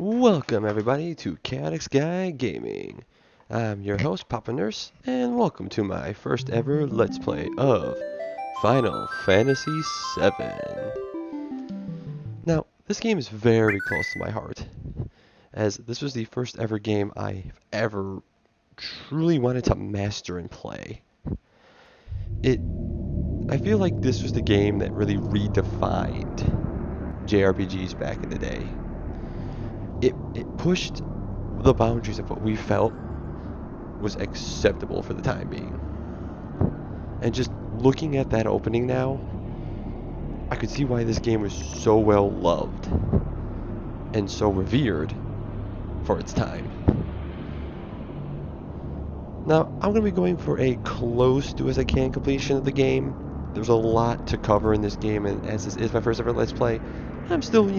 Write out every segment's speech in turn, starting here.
Welcome everybody to chaoticsky Gaming. I'm your host, Papa Nurse, and welcome to my first ever Let's Play of Final Fantasy VII. Now, this game is very close to my heart, as this was the first ever game I've ever truly wanted to master and play. I feel like this was the game that really redefined JRPGs back in the day. It pushed the boundaries of what we felt was acceptable for the time being. And just looking at that opening now, I could see why this game was so well loved and so revered for its time. Now, I'm going to be going for a close to as I can completion of the game. There's a lot to cover in this game, and as this is my first ever Let's Play, I'm still,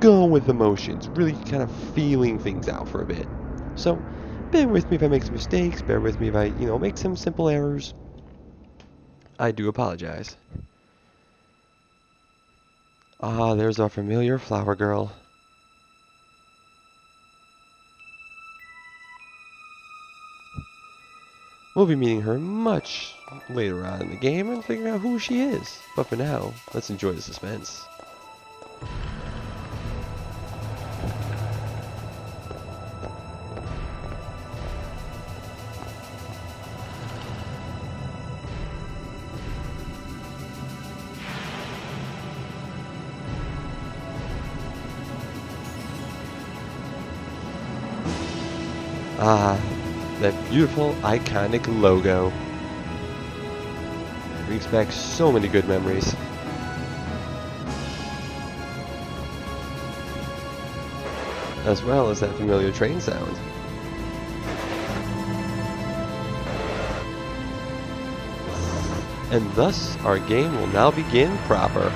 going with emotions, really kind of feeling things out for a bit. So, bear with me if I make some mistakes, bear with me if I, make some simple errors. I do apologize. Ah, there's our familiar flower girl. We'll be meeting her much later on in the game and figuring out who she is. But for now, let's enjoy the suspense. Ah, that beautiful, iconic logo. Brings back so many good memories. As well as that familiar train sound. And thus, our game will now begin proper.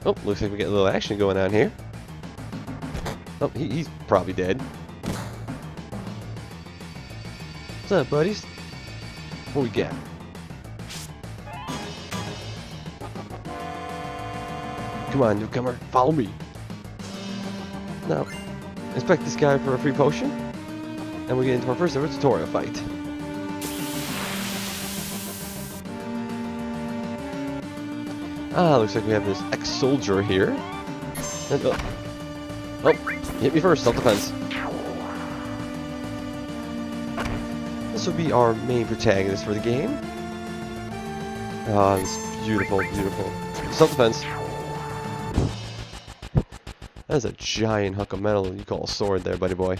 Oh, looks like we get a little action going on here. Oh, he's probably dead. What's up, buddies? What we got? Come on, newcomer, follow me. Now, inspect this guy for a free potion, and we get into our first ever tutorial fight. Ah, looks like we have this ex-soldier here. And, oh, hit me first, self-defense. This will be our main protagonist for the game. Ah, this beautiful, beautiful. Self-defense. That's a giant hunk of metal you call a sword there, buddy boy.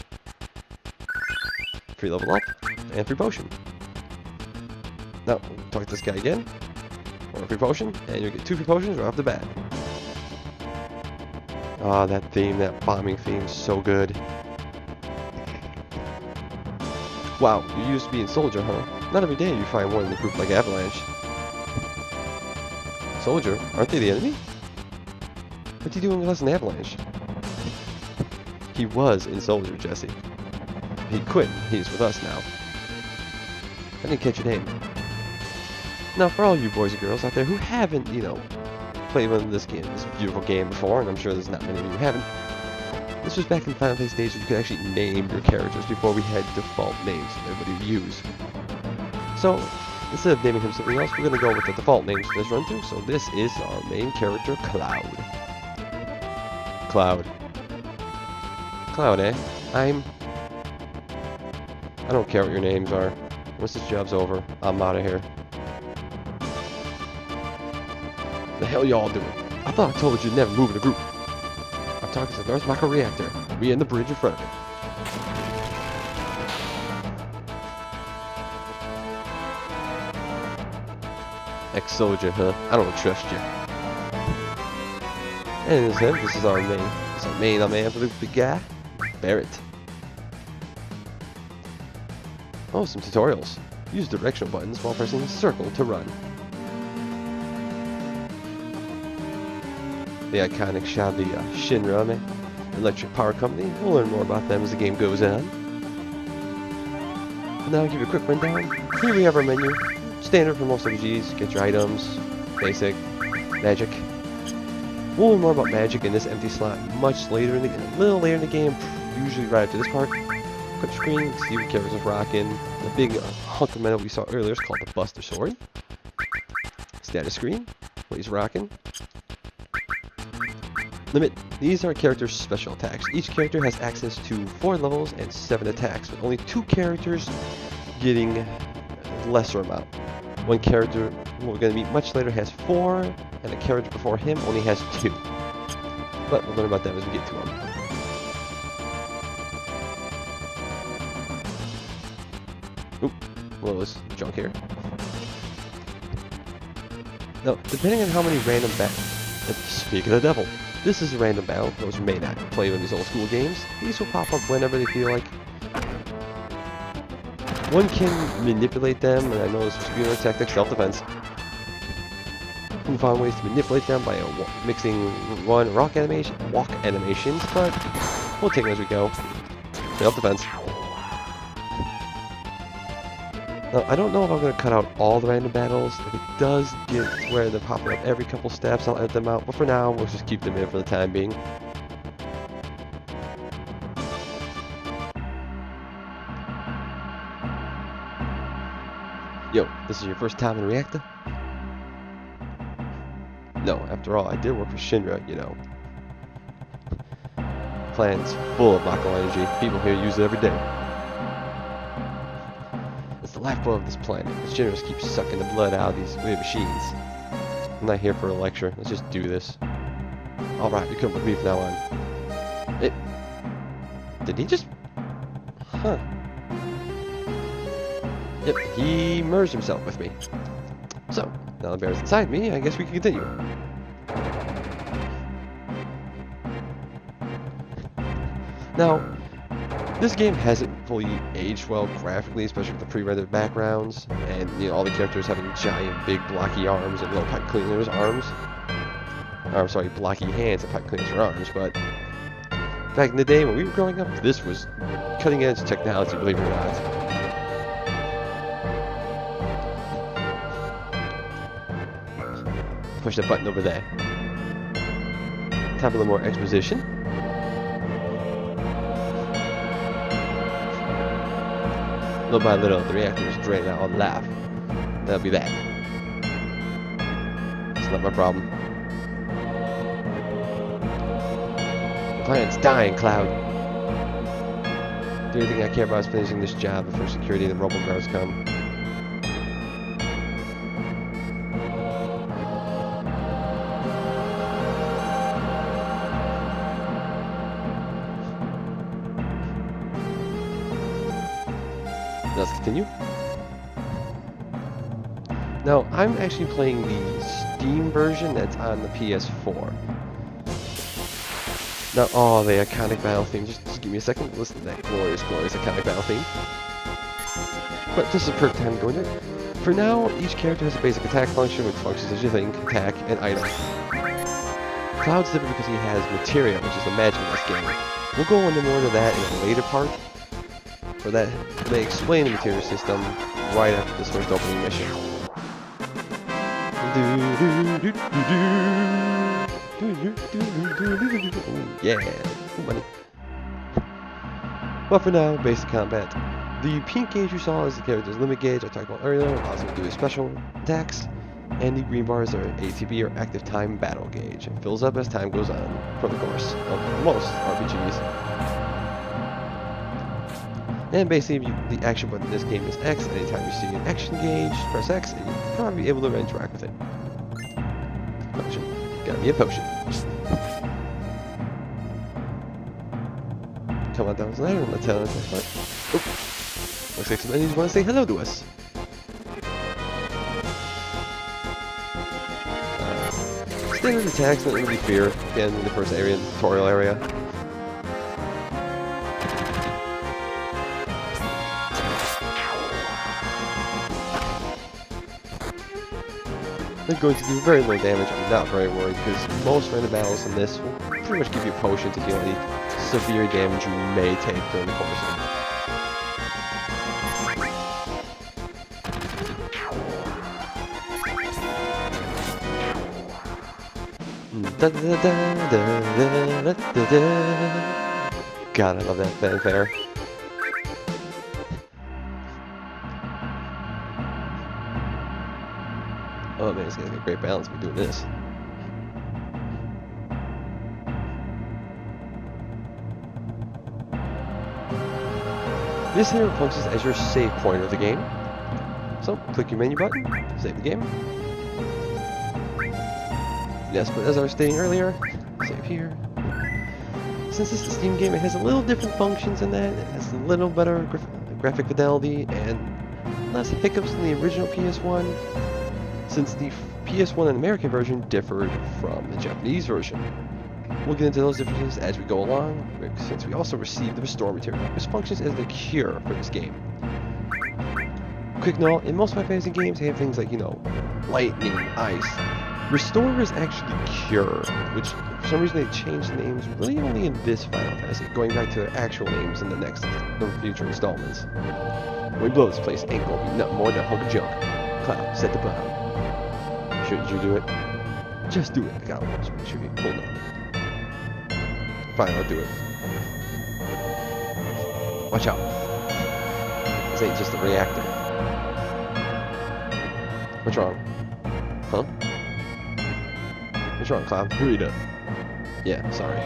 Free level up, and free potion. Now, talk to this guy again. One free potion, and you get 2 free potions right off the bat. Ah, that theme, that bombing theme, is so good. Wow, you used to be a soldier, huh? Not every day you find one in a group like Avalanche. Soldier? Aren't they the enemy? What's he doing with us in Avalanche? He was in Soldier, Jesse. He quit. He's with us now. I didn't catch your name. Now, for all you boys and girls out there who haven't, played one of this beautiful game before, and I'm sure there's not many of you who haven't, this was back in Final Fantasy days where you could actually name your characters before we had default names that everybody would use. So, instead of naming him something else, we're going to go with the default names for this run-through. So this is our main character, Cloud. Cloud. Cloud, eh? I don't care what your names are. Once this job's over, I'm out of here. The hell y'all doing? I thought I told you never move in a group. I'm talking to the North Mako reactor. We in the bridge in front of it. Ex-soldier, huh? I don't trust you. And this is our main. It's our main man for the big guy, Barrett. Oh, some tutorials. Use directional buttons while pressing circle to run. The iconic shot of the Shinra Electric Power Company. We'll learn more about them as the game goes on. Now I'll give you a quick rundown. Here we have our menu. Standard for most RPGs. Get your items. Basic. Magic. We'll learn more about magic in this empty slot much later in the game. A little later in the game. Usually right after this part. Quick screen. See what characters is rocking. The big hunter medal we saw earlier is called the Buster Sword. Status screen. What he's rocking. Limit. These are characters' special attacks. Each character has access to 4 levels and 7 attacks, with only 2 characters getting a lesser amount. One character who we're going to meet much later has 4, and the character before him only has 2. But we'll learn about them as we get to them. Oop, well, there's junk here. Now, depending on how many random speak of the devil. This is a random battle. Those who may not play in these old school games, these will pop up whenever they feel like. One can manipulate them, and I know this is spear tactics, self-defense. You can find ways to manipulate them by mixing walk animations, but we'll take them as we go. Self-defense. Now, I don't know if I'm going to cut out all the random battles. If it does get to where they're popping up every couple steps, I'll edit them out. But for now, we'll just keep them in for the time being. Yo, this is your first time in Reactor? No, after all, I did work for Shinra, you know. The planet's full of Mako energy. People here use it every day. The lifeblood of this planet. The generals keep sucking the blood out of these weird machines. I'm not here for a lecture. Let's just do this. Alright, you come with me from now on. Did he just... Huh. Yep, he merged himself with me. So, now the bear's inside me, I guess we can continue. Now, this game hasn't fully aged well graphically, especially with the pre-rendered backgrounds, and you know, all the characters having giant, big, blocky arms and little pipe cleaners arms. I'm sorry, blocky hands and pipe cleaners arms. But back in the day when we were growing up, this was cutting-edge technology, believe it or not. Push that button over there. Time for a little more exposition. Little by little, the reactor is draining out all the life. That'll be that. It's not my problem. The planet's dying, Cloud. The only thing I care about is finishing this job before security and the robo guards come. Let's continue. Now, I'm actually playing the Steam version that's on the PS4. Now, oh, the iconic battle theme. Just give me a second. Listen to that glorious, glorious iconic battle theme. But this is a perfect time to go into it. For now, each character has a basic attack function, which functions as your thing, attack, and item. Cloud's different because he has materia, which is the magic in this game. We'll go into more of that in a later part. For that, they explain the material system right after this first opening mission. Ooh, yeah, money. But for now, basic combat. The pink gauge you saw is the character's limit gauge I talked about earlier, allows him to do his special attacks. And the green bars are ATB or active time battle gauge. It fills up as time goes on, for the course of most RPGs. And basically, the action button in this game is X. Anytime you see an action gauge, press X, and you'll probably be able to interact with it. Potion. Got me a potion. Come on down the ladder and let's head on to the part. Oh, looks like some enemies want to say hello to us. Standard attacks, not really fear. Again, in the first area, the tutorial area. They're going to do very low damage. I'm not very worried because most random battles in this will pretty much give you a potion to heal any severe damage you may take during the course of it. God, I love that fanfare. Oh man, it's gonna get a great balance when doing this. This here functions as your save point of the game. So, click your menu button, save the game. Yes, but as I was stating earlier, save here. Since this is a Steam game, it has a little different functions in that. It has a little better graphic fidelity and less hiccups than the original PS1. Since the PS1 and American version differed from the Japanese version. We'll get into those differences as we go along, since we also received the Restore material, which functions as the cure for this game. Quick note, in most Final Fantasy games, they have things like, you know, lightning, ice. Restore is actually cure, which for some reason they changed the names really only in this Final Fantasy, going back to actual names in the future installments. When we blow this place, ain't gonna be nothing more than a hunk of junk. Cloud, set the bomb. Should you do it? Just do it. I gotta just make sure you hold on. Fine, I'll do it. Watch out. This ain't just a reactor. What's wrong? Huh? What's wrong, Cloud? Read it. Yeah, sorry.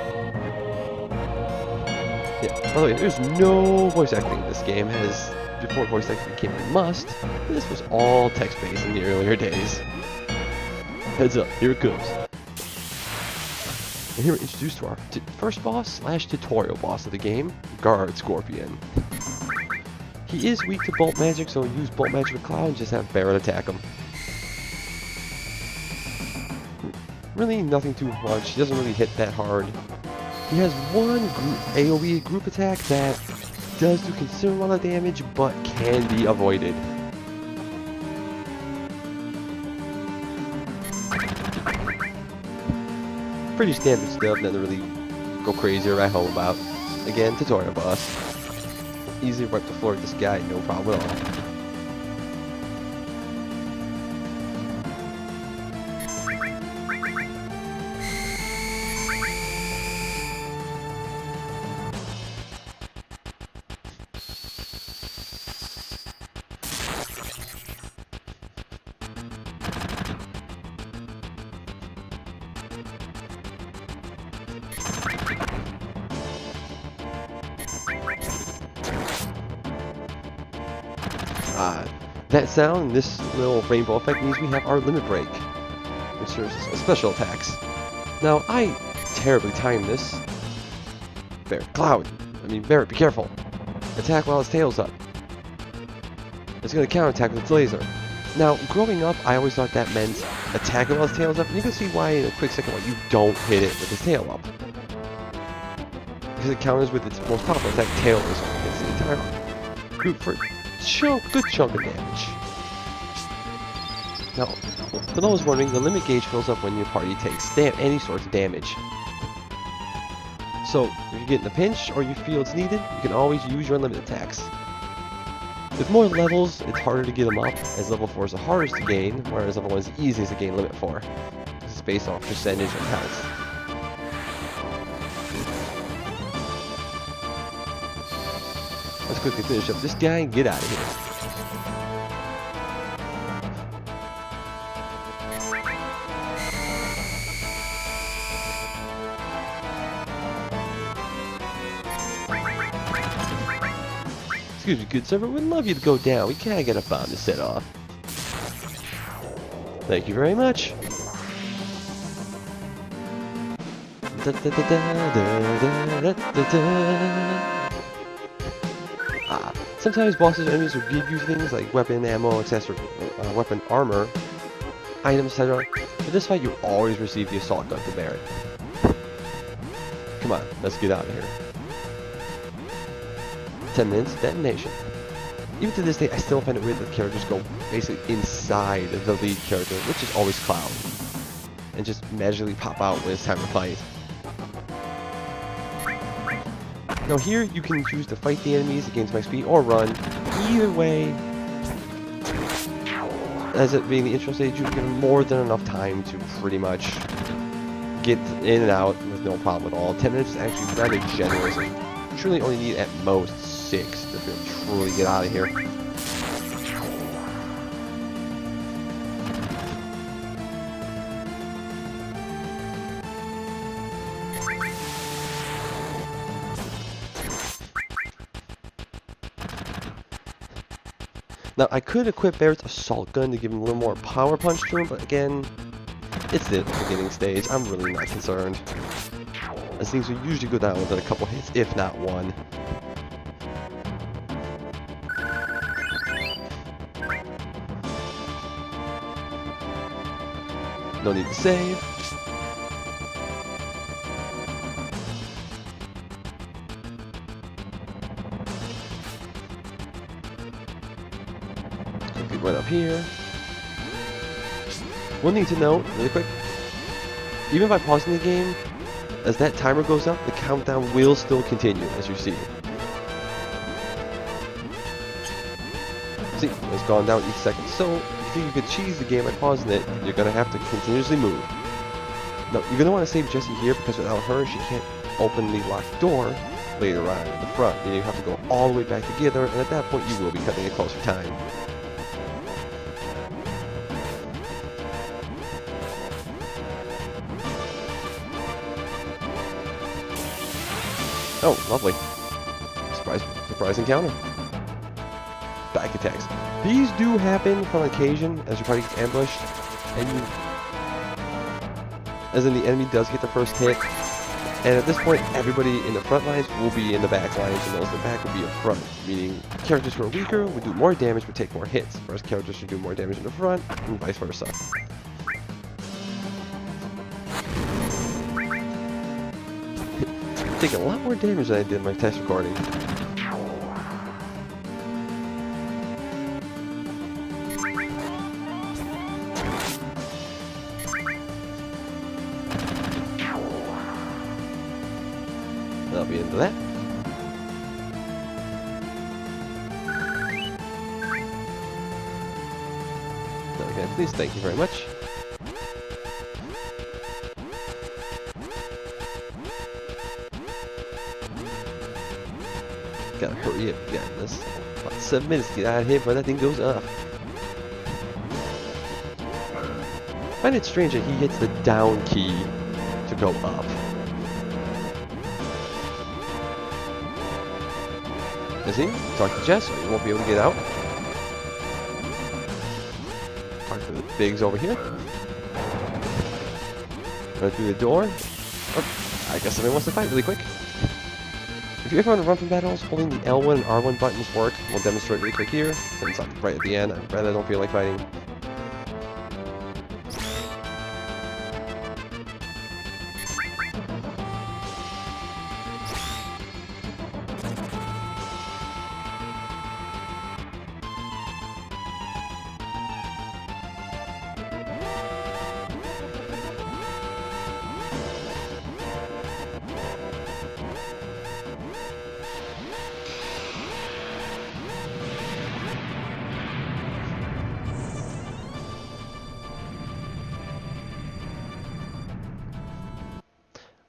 Yeah, by the way, there's no voice acting in this game, as before voice acting became a must, this was all text-based in the earlier days. Heads up, here it comes. And here we're introduced to our first boss / tutorial boss of the game, Guard Scorpion. He is weak to bolt magic, so use bolt magic with Cloud and just have Barret attack him. Really nothing too much, he doesn't really hit that hard. He has one AoE group attack that does do considerable amount of damage, but can be avoided. Pretty standard stuff, nothing to really go crazy or write home about. Again, tutorial boss. Easily wipe the floor with this guy, no problem at all. That sound and this little rainbow effect means we have our limit break, which serves as special attacks. Now, I terribly timed this. Barret, be careful. Attack while his tail's up. It's going to counterattack with its laser. Now, growing up, I always thought that meant attacking while his tail's up, and you can see why in a quick second why you don't hit it with his tail up. Because it counters with its most powerful attack, tail laser. It's the entire group for good chunk of damage. Now, for those wondering, the limit gauge fills up when your party takes any sorts of damage. So, if you get in a pinch or you feel it's needed, you can always use your unlimited attacks. With more levels, it's harder to get them up, as level 4 is the hardest to gain, whereas level 1 is the easiest to gain limit 4. This is based off percentage and health. Let's quickly finish up this guy and get out of here. Excuse me, good sir, but we'd love you to go down. We can't get a bomb to set off. Thank you very much. Sometimes bosses or enemies will give you things like weapon, ammo, accessory, weapon, armor, items, etc. For this fight, you always receive the assault gun from Barret. Come on, let's get out of here. 10 minutes, detonation. Even to this day, I still find it weird that characters go basically inside the lead character, which is always Cloud, and just magically pop out when it's time to fight. Now here, you can choose to fight the enemies against my speed or run. Either way, as it being the intro stage, you get more than enough time to pretty much get in and out with no problem at all. 10 minutes is actually rather generous. You truly only need at most 6 to truly get out of here. Now, I could equip Barrett's assault gun to give him a little more power punch to him, but again, it's the beginning stage. I'm really not concerned. As things will usually go down within a couple hits, if not one. No need to save. Right up here. One thing to note, really quick, even by pausing the game, as that timer goes up, the countdown will still continue, as you see. See, it's gone down each second. So, if you think you could cheese the game by pausing it, you're going to have to continuously move. Now, you're going to want to save Jessie here, because without her, she can't open the locked door later on at the front. And you have to go all the way back together, and at that point, you will be cutting it close for time. Oh, lovely. Surprise encounter. Back attacks. These do happen on occasion as your party gets ambushed, and as in the enemy does get the first hit. And at this point, everybody in the front lines will be in the back lines, and those in the back will be in front. Meaning, characters who are weaker will do more damage but take more hits, whereas characters who do more damage in the front, and vice versa. Taking a lot more damage than I did in my test recording. That'll be into that. Okay, please, thank you very much. Gotta hurry up, got this. About 7 minutes to get out of here before that thing goes up. I find it strange that he hits the down key to go up. Is he? Talk to Jess, or you won't be able to get out. Talk to the bigs over here. Run through the door. Oh, I guess somebody wants to fight really quick. If you ever want to run from battles, holding the L1 and R1 buttons work. We'll demonstrate really quick here, since I'm right at the end. I rather don't feel like fighting.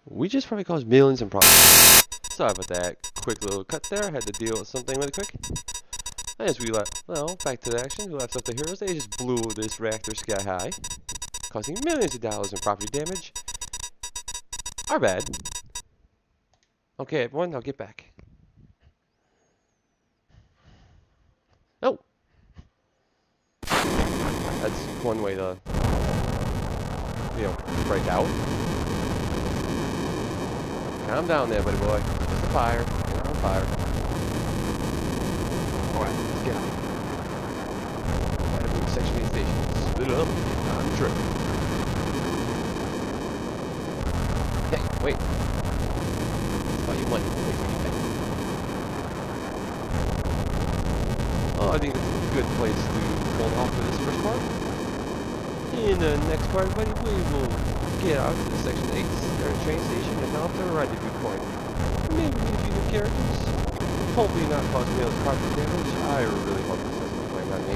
We just probably caused millions in problems. Sorry about that quick little cut there. I had to deal with something really quick. As we left, well, back to the action. We left up the heroes. They just blew this reactor sky high, causing millions of dollars in property damage. Our bad. Okay, everyone, now get back. Oh! That's one way to, break out. Calm down there, buddy boy. Just a fire. You're on fire. Alright, let's get out. Right up in Section 8 station. Split it up and get on the trip. Hey, wait. Oh, you money. Wait till you get back. Oh, I think it's a good place to hold off for this first part. In the next part, buddy, we will get out to the Section 8 train station and off to a rendezvous point. Maybe a few new characters. Hopefully not cause me other property damage. I really hope this doesn't blame on me.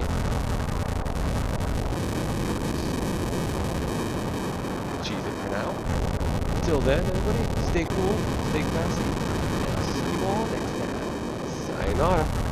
Cheese it for now. Until then, everybody, stay cool, stay classy, and I'll see you all next time. Sayonara.